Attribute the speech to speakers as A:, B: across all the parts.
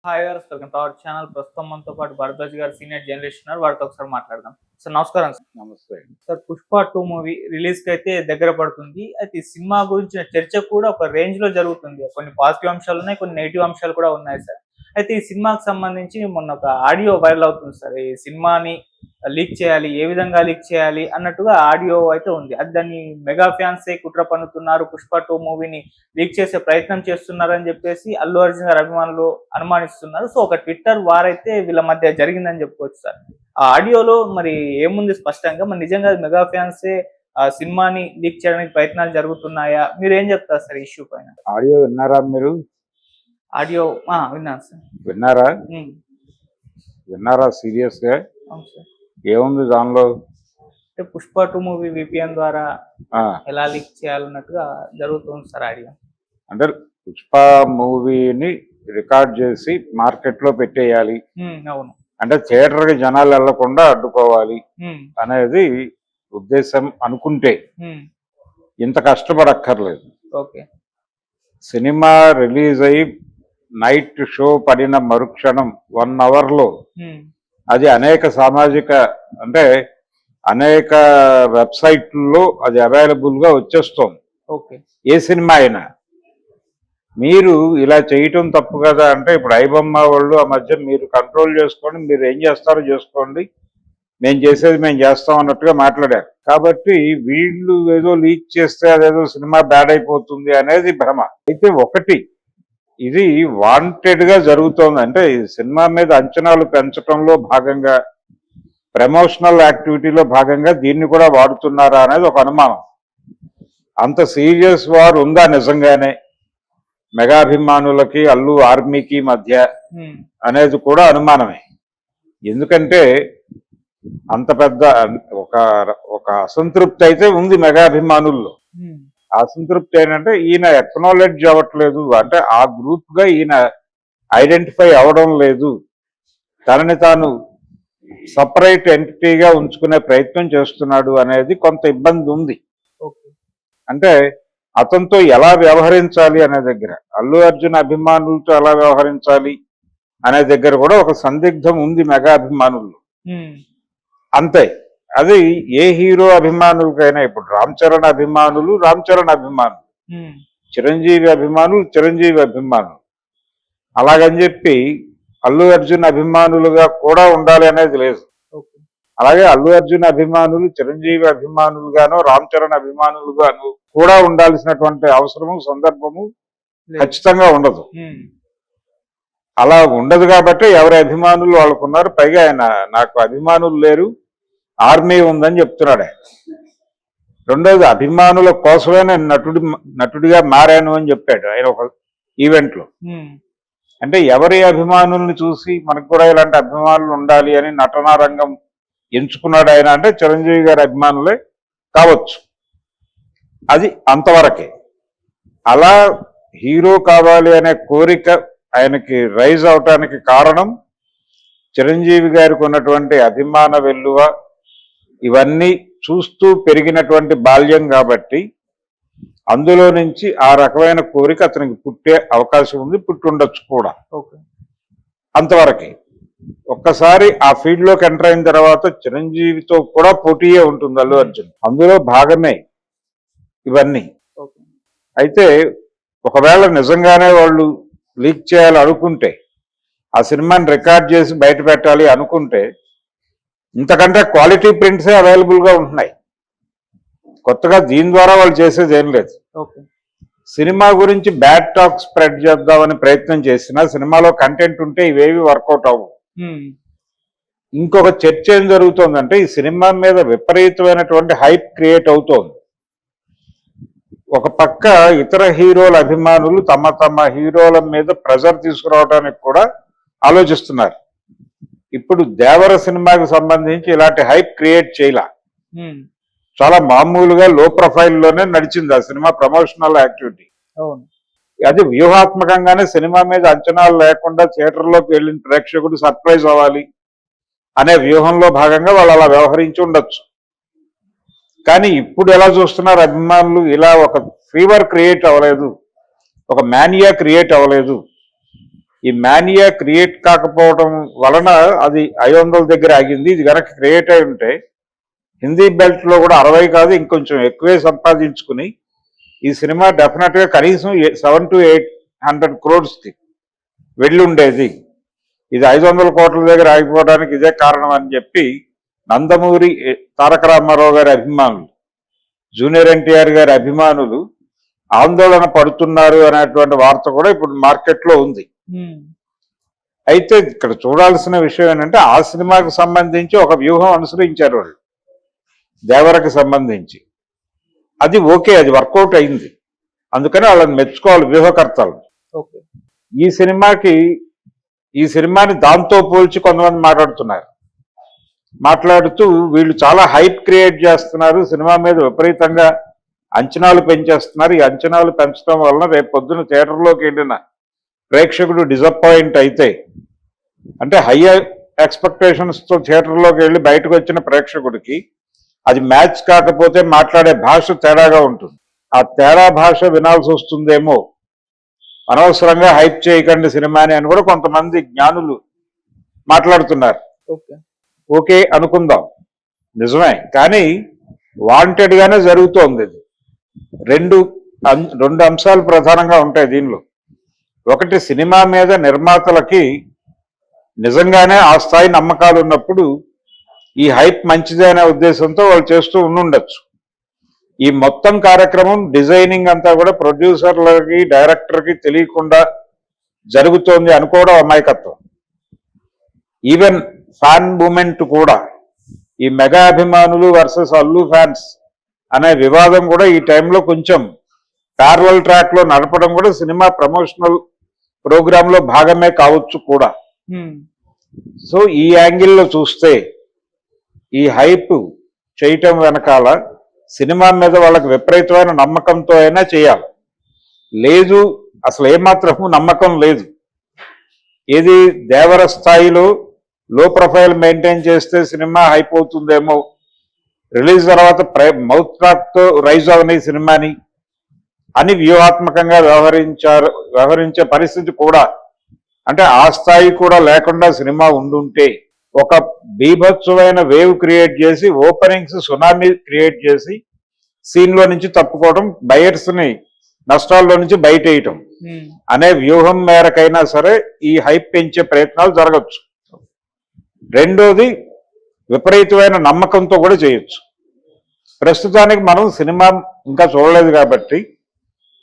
A: Hi గారు, welcome to our channel. ప్రస్తుతం మనతో పాటు భరద్వాజ్ గారు సీనియర్ జర్నలిస్ట్ ఉన్నారు. వారితో ఒకసారి మాట్లాడదాం. సార్ నమస్కారం. సార్
B: నమస్తే.
A: సార్, పుష్ప 2 మూవీ రిలీజ్ కి అయితే దగ్గర పడుతుంది. అయితే ఈ సినిమా గురించిన చర్చ కూడా ఒక రేంజ్ లో జరుగుతుంది. కొన్ని పాజిటివ్ అంశాలు ఉన్నాయి, కొన్ని నెగిటివ్ అంశాలు కూడా ఉన్నాయి సార్. అయితే ఈ సినిమాకి సంబంధించి మొన్న ఒక ఆడియో వైరల్ అవుతుంది సార్. ఈ సినిమాని లీక్ చేయాలి, ఏ విధంగా లీక్ చేయాలి అన్నట్టుగా ఆడియో అయితే ఉంది. అది దాన్ని మెగా ఫ్యాన్సే కుట్ర పన్నుతున్నారు, పుష్ప 2 మూవీని లీక్ చేసే ప్రయత్నం చేస్తున్నారని చెప్పేసి అల్లు అర్జున్ గారి అభిమానులు అనుమానిస్తున్నారు. సో ఒక ట్విట్టర్ వారైతే వీళ్ళ మధ్య జరిగిందని చెప్పుకోవచ్చు సార్. ఆ ఆడియోలో మరి ఏముంది స్పష్టంగా? మరి నిజంగా మెగా ఫ్యాన్సే ఆ సినిమాని లీక్ చేయడానికి ప్రయత్నాలు జరుగుతున్నాయా? మీరు ఏం చెప్తారు సార్ ఇష్యూ పైన?
B: ఆడియో విన్నారా మీరు?
A: ఆడియో విన్నాను సార్.
B: విన్నారా?
A: ఉమ్,
B: విన్నారా సీరియస్ గా?
A: అవును సార్.
B: ఏముంది దానిలో?
A: అంటే పుష్ప 2 మూవీ విపిఎన్ ద్వారా
B: ఆ,
A: ఎలా లీక్ చేయాలన్నట్టుగా జరుగుతుంది సార్ ఆడియో.
B: అంటే పుష్ప మూవీని రికార్డ్ చేసి మార్కెట్ లో పెట్టేయాలి,
A: అవును.
B: అంటే థియేటర్ కి జనాలు వెళ్లకుండా అడ్డుకోవాలి
A: ఉమ్,
B: అనేది ఉద్దేశం అనుకుంటే
A: ఉమ్,
B: ఇంత కష్టపడక్కర్లేదు.
A: ఓకే.
B: సినిమా రిలీజ్ అయ్యి నైట్ షో పడిన మరుక్షణం 1 అవర్ లో
A: ఉమ్,
B: అది అనేక సామాజిక అంటే అనేక వెబ్సైట్లలో అది అవైలబుల్ గా వచ్చేస్తోంది.
A: ఓకే.
B: ఏ సినిమా అయినా మీరు ఇలా చేయటం తప్పు కదా అంటే, ఇప్పుడు ఐబొమ్మ వాళ్ళు ఆ మధ్య మీరు కంట్రోల్ చేసుకోండి, మీరు ఏం చేస్తారో చేసుకోండి, మేము చేసేది మేము చేస్తాం అన్నట్టుగా మాట్లాడారు. కాబట్టి వీళ్ళు ఏదో లీక్ చేస్తే అదేదో సినిమా బ్యాడ్ అయిపోతుంది అనేది భ్రమ. అయితే ఒకటి, ఇది వాంటెడ్ గా జరుగుతోంది. అంటే ఈ సినిమా మీద అంచనాలు పెంచడంలో భాగంగా, ప్రమోషనల్ యాక్టివిటీలో భాగంగా దీన్ని కూడా వాడుతున్నారా అనేది ఒక అనుమానం. అంత సీరియస్ వార్ ఉందా నిజంగానే మెగాభిమానులకి అల్లు ఆర్మీకి మధ్య అనేది కూడా అనుమానమే. ఎందుకంటే అంత పెద్ద ఒక ఒక అసంతృప్తి అయితే ఉంది మెగాభిమానుల్లో. అసంతృప్తి ఏంటంటే ఈయన ఎక్నాలెడ్జ్ అవ్వట్లేదు, అంటే ఆ గ్రూప్ గా ఈయన ఐడెంటిఫై అవడం లేదు, తనని తాను సపరేట్ ఎంటిటీగా ఉంచుకునే ప్రయత్నం చేస్తున్నాడు అనేది కొంత ఇబ్బంది ఉంది. అంటే అతనితో ఎలా వ్యవహరించాలి అనే దగ్గర, అల్లు అర్జున్ అభిమానులతో ఎలా వ్యవహరించాలి అనే దగ్గర కూడా ఒక సందిగ్ధం ఉంది మెగా అభిమానుల్లో. అంతే. అది ఏ హీరో అభిమానులకైనా, ఇప్పుడు రామ్ చరణ్ అభిమానులు రామ్ చరణ్ అభిమానులు, చిరంజీవి అభిమానులు చిరంజీవి అభిమానులు, అలాగని చెప్పి అల్లు అర్జున్ అభిమానులుగా కూడా ఉండాలి అనేది లేదు. అలాగే అల్లు అర్జున్ అభిమానులు చిరంజీవి అభిమానులుగానో రామ్ చరణ్ అభిమానులుగాను కూడా ఉండాల్సినటువంటి అవసరము సందర్భము ఖచ్చితంగా ఉండదు. అలా ఉండదు కాబట్టి ఎవరి అభిమానులు వాళ్ళకున్నారు. పైగా ఆయన నాకు అభిమానులు లేరు, ఆర్మీ ఉందని చెప్తున్నాడు ఆయన. రెండోది, అభిమానుల కోసమే నేను నటుడిగా మారాను అని చెప్పాడు ఆయన ఒక ఈవెంట్ లో. అంటే ఎవరి అభిమానుల్ని చూసి మనకు కూడా ఇలాంటి అభిమానులు ఉండాలి అని నటనా రంగం ఎంచుకున్నాడు ఆయన అంటే చిరంజీవి గారి అభిమానులే కావచ్చు. అది అంతవరకే. అలా హీరో కావాలి అనే కోరిక ఆయనకి రైజ్ అవటానికి కారణం చిరంజీవి గారికి ఉన్నటువంటి అభిమాన వెల్లువ, ఇవన్నీ చూస్తూ పెరిగినటువంటి బాల్యం కాబట్టి అందులో నుంచి ఆ రకమైన కోరిక అతనికి పుట్టే అవకాశం ఉంది, పుట్టుండొచ్చు కూడా. అంతవరకే. ఒక్కసారి ఆ ఫీల్డ్ లోకి ఎంటర్ అయిన తర్వాత చిరంజీవితో కూడా పోటీయే ఉంటుంది అల్లు అర్జున్, అందులో భాగమే ఇవన్నీ. అయితే ఒకవేళ నిజంగానే వాళ్ళు లీక్ చేయాలి అనుకుంటే, ఆ సినిమాని రికార్డ్ చేసి బయట పెట్టాలి అనుకుంటే, ఇంతకంటే క్వాలిటీ ప్రింట్సే అవైలబుల్ గా ఉంటున్నాయి. కొత్తగా దీని ద్వారా వాళ్ళు చేసేది ఏం లేదు. సినిమా గురించి బ్యాడ్ టాక్ స్ప్రెడ్ చేద్దామని ప్రయత్నం చేసినా సినిమాలో కంటెంట్ ఉంటే ఇవేవి వర్కౌట్ అవ్వవు. ఇంకొక చర్చ ఏం జరుగుతోందంటే, ఈ సినిమా మీద విపరీతమైనటువంటి హైప్ క్రియేట్ అవుతోంది. ఒక పక్క ఇతర హీరోల అభిమానులు తమ తమ హీరోల మీద ప్రెజర్ తీసుకురావడానికి కూడా ఆలోచిస్తున్నారు. ఇప్పుడు దేవర సినిమాకి సంబంధించి ఇలాంటి హైప్ క్రియేట్ చేయలా, చాలా మామూలుగా లో ప్రొఫైల్లోనే నడిచింది ఆ సినిమా ప్రమోషనల్ యాక్టివిటీ. అది వ్యూహాత్మకంగానే సినిమా మీద అంచనాలు లేకుండా థియేటర్లోకి వెళ్ళిన ప్రేక్షకుడు సర్ప్రైజ్ అవ్వాలి అనే వ్యూహంలో భాగంగా వాళ్ళు అలా వ్యవహరించి ఉండొచ్చు. కానీ ఇప్పుడు ఎలా చూస్తున్నారు అభిమానులు, ఇలా ఒక ఫీవర్ క్రియేట్ అవ్వలేదు, ఒక మానియా క్రియేట్ అవ్వలేదు. ఈ మానియా క్రియేట్ కాకపోవడం వలన అది 500 దగ్గర ఆగింది. ఇది కనుక క్రియేట్ అయి ఉంటే హిందీ బెల్ట్ లో కూడా 60 కాదు ఇంకొంచెం ఎక్కువే సంపాదించుకుని ఈ సినిమా డెఫినెట్ గా కనీసం 700 to 800 crores వెళ్ళి ఉండేది. ఇది 500 కోట్ల దగ్గర ఆగిపోవడానికి ఇదే కారణం అని చెప్పి నందమూరి తారక రామారావు గారి అభిమానులు, జూనియర్ ఎన్టీఆర్ గారి అభిమానులు ఆందోళన పడుతున్నారు అనేటువంటి వార్త కూడా ఇప్పుడు మార్కెట్లో ఉంది. అయితే ఇక్కడ చూడాల్సిన విషయం ఏంటంటే ఆ సినిమాకు సంబంధించి ఒక వ్యూహం అనుసరించారు వాళ్ళు దేవరకు సంబంధించి. అది ఓకే, అది వర్కౌట్ అయింది. అందుకని వాళ్ళని మెచ్చుకోవాలి వ్యూహకర్తలు. ఈ సినిమాని దాంతో పోల్చి కొంతమంది మాట్లాడుతూ వీళ్ళు చాలా హైప్ క్రియేట్ చేస్తున్నారు, సినిమా మీద విపరీతంగా అంచనాలు పెంచేస్తున్నారు. ఈ అంచనాలు పెంచడం వలన రేపు పొద్దున థియేటర్లోకి వెళ్ళిన ప్రేక్షకుడు డిసప్పాయింట్ అయితే, అంటే హై ఎక్స్పెక్టేషన్స్తో థియేటర్లోకి వెళ్ళి బయటకు వచ్చిన ప్రేక్షకుడికి అది మ్యాచ్ కాకపోతే మాట్లాడే భాష తేడాగా ఉంటుంది. ఆ తేడా భాష వినాల్సి వస్తుందేమో, అనవసరంగా హైప్ చేయకండి సినిమాని అని కూడా కొంతమంది జ్ఞానులు మాట్లాడుతున్నారు. ఓకే అనుకుందాం, నిజమే. కానీ వాంటెడ్ గానే జరుగుతోంది. ఇది రెండు అంశాలు ప్రధానంగా ఉంటాయి దీనిలో. ఒకటి, సినిమా మీద నిర్మాతలకి నిజంగానే ఆ స్థాయి నమ్మకాలు ఉన్నప్పుడు ఈ హైప్ మంచిదే అనే ఉద్దేశంతో వాళ్ళు చేస్తూ ఉండొచ్చు. ఈ మొత్తం కార్యక్రమం డిజైనింగ్ అంతా కూడా ప్రొడ్యూసర్లకి డైరెక్టర్కి తెలియకుండా జరుగుతోంది అనుకోవడం అమాయకత్వం. ఈవెన్ ఫ్యాన్ మూమెంట్ కూడా, ఈ మెగా అభిమానులు వర్సెస్ అల్లు ఫ్యాన్స్ అనే వివాదం కూడా ఈ టైంలో కొంచెం ప్యారలల్ ట్రాక్ లో నడపడం కూడా సినిమా ప్రమోషనల్ ప్రోగ్రామ్ లో భాగమే కావచ్చు కూడా. సో ఈ యాంగిల్లో చూస్తే ఈ హైప్ చేయటం వెనకాల సినిమా మీద వాళ్ళకి విపరీతమైన నమ్మకంతో అయినా చేయాలి. లేదు, అసలు ఏమాత్రము నమ్మకం లేదు. ఏది దేవర స్థాయిలో లో ప్రొఫైల్ మెయింటైన్ చేస్తే సినిమా హైప్ అవుతుందేమో, రిలీజ్ తర్వాత మౌత్ టాక్ తో రైజ్ అవని సినిమాని అని వ్యూహాత్మకంగా వ్యవహరించే పరిస్థితి కూడా, అంటే ఆ స్థాయి కూడా లేకుండా సినిమా ఉండుంటే ఒక బీభత్సమైన వేవ్ క్రియేట్ చేసి, ఓపెనింగ్స్ సునామీ క్రియేట్ చేసి సీన్ లో నుంచి తప్పుకోవడం, బయర్స్ ని నష్టాల్లో నుంచి బయటేయటం అనే వ్యూహం మేరకైనా సరే ఈ హైప్ పెంచే ప్రయత్నాలు జరగచ్చు. రెండోది, విపరీతమైన నమ్మకంతో కూడా చేయొచ్చు. ప్రస్తుతానికి మనం సినిమా ఇంకా చూడలేదు కాబట్టి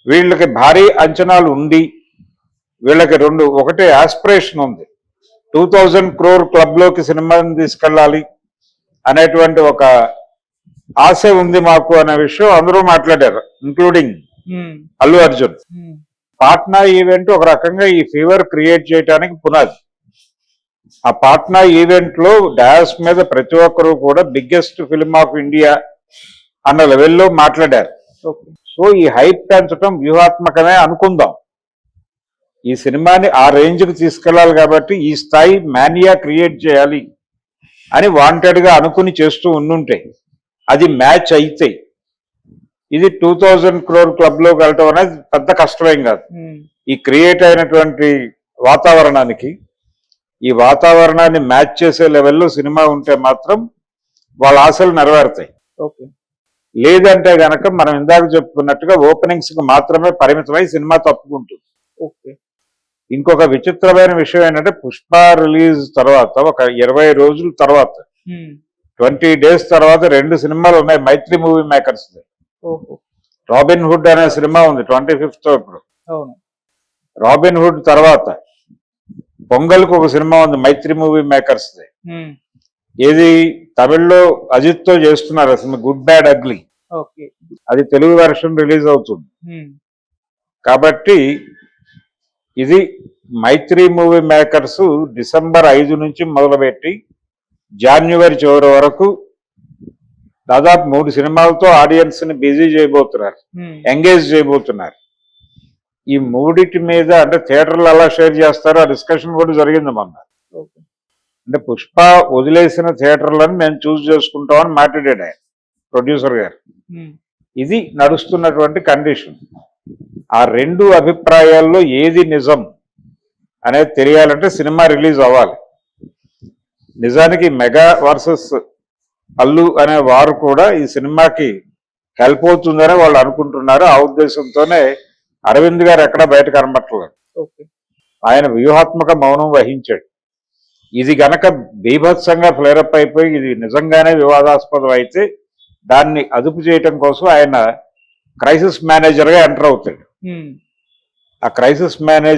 B: వీళ్ళకి భారీ అంచనాలు ఉండి, వీళ్ళకి ఒకటి ఆస్పిరేషన్ ఉంది, 2000 crore క్లబ్లోకి సినిమాని తీసుకెళ్ళాలి అనేటువంటి ఒక ఆశ ఉంది మాకు అనే విషయం అందరూ మాట్లాడారు, ఇంక్లూడింగ్ అల్లు అర్జున్. పాట్నా ఈవెంట్ ఒక రకంగా ఈ ఫీవర్ క్రియేట్ చేయడానికి పునాది. ఆ పాట్నా ఈవెంట్ లో డాస్ మీద ప్రతి ఒక్కరూ కూడా బిగ్గెస్ట్ ఫిల్మ్ ఆఫ్ ఇండియా అన్న లెవెల్లో మాట్లాడారు. సో ఈ హైప్ పెంచడం వ్యూహాత్మకమే అనుకుందాం. ఈ సినిమాని ఆ రేంజ్కి తీసుకెళ్లాలి కాబట్టి ఈ స్థాయి మానియా క్రియేట్ చేయాలి అని వాంటెడ్ గా అనుకుని చేస్తూ ఉండుంటే, అది మ్యాచ్ అయితే ఇది 2000 crore క్లబ్లోకి వెళ్ళటం అనేది పెద్ద కష్టమేం కాదు. ఈ క్రియేట్ అయినటువంటి వాతావరణానికి, ఈ వాతావరణాన్ని మ్యాచ్ చేసే లెవెల్లో సినిమా ఉంటే మాత్రం వాళ్ళ ఆశలు నెరవేరుతాయి. లేదంటే గనక మనం ఇందాక చెప్పుకున్నట్టుగా ఓపెనింగ్స్ కి మాత్రమే పరిమితమై సినిమా తప్పుకుంటుంది. ఇంకొక విచిత్రమైన విషయం ఏంటంటే, పుష్ప రిలీజ్ తర్వాత ఒక 20 రోజుల తర్వాత 20 days తర్వాత 2 సినిమాలు ఉన్నాయి మైత్రి మూవీ మేకర్స్. రాబిన్ హుడ్ అనే సినిమా ఉంది 25th ఇప్పుడు. రాబిన్ హుడ్ తర్వాత పొంగల్కి ఒక సినిమా ఉంది మైత్రి మూవీ మేకర్స్. ఏది తమిళ్లో అజిత్ తో చేస్తున్నారు అసలు, గుడ్ బ్యాడ్ అగ్లీ. అది తెలుగు వెర్షన్ రిలీజ్ అవుతుంది. కాబట్టి ఇది మైత్రి మూవీ మేకర్స్ డిసెంబర్ 5 నుంచి మొదలుపెట్టి జాన్యువరి చివరి వరకు దాదాపు 3 సినిమాలతో ఆడియన్స్ ని బిజీ చేయబోతున్నారు, ఎంగేజ్ చేయబోతున్నారు. ఈ మూడిటి మీద అంటే థియేటర్లు ఎలా షేర్ చేస్తారో ఆ డిస్కషన్ కూడా జరిగింది మొన్న. అంటే పుష్ప వదిలేసిన థియేటర్లను మేము చూస్ చేసుకుంటామని మాట్లాడాడు ఆయన, ప్రొడ్యూసర్ గారు. ఇది నడుస్తున్నటువంటి కండిషన్. ఆ 2 అభిప్రాయాల్లో ఏది నిజం అనేది తెలియాలంటే సినిమా రిలీజ్ అవ్వాలి. నిజానికి మెగా వర్సెస్ అల్లు అనే వారు కూడా ఈ సినిమాకి హెల్ప్ అవుతుందని వాళ్ళు అనుకుంటున్నారు. ఆ ఉద్దేశంతోనే అరవింద్ గారు ఎక్కడ బయట కనబట్టలేదు.
A: ఓకే.
B: ఆయన వ్యూహాత్మక మౌనం వహించాడు. ఇది గనక బీభత్సంగా ఫ్లేరప్ అయిపోయి ఇది నిజంగానే వివాదాస్పదం అయితే దాన్ని అదుపు చేయటం కోసం ఆయన క్రైసిస్ మేనేజర్గా ఎంటర్ అవుతాడు. ఆ క్రైసిస్ మేనేజర్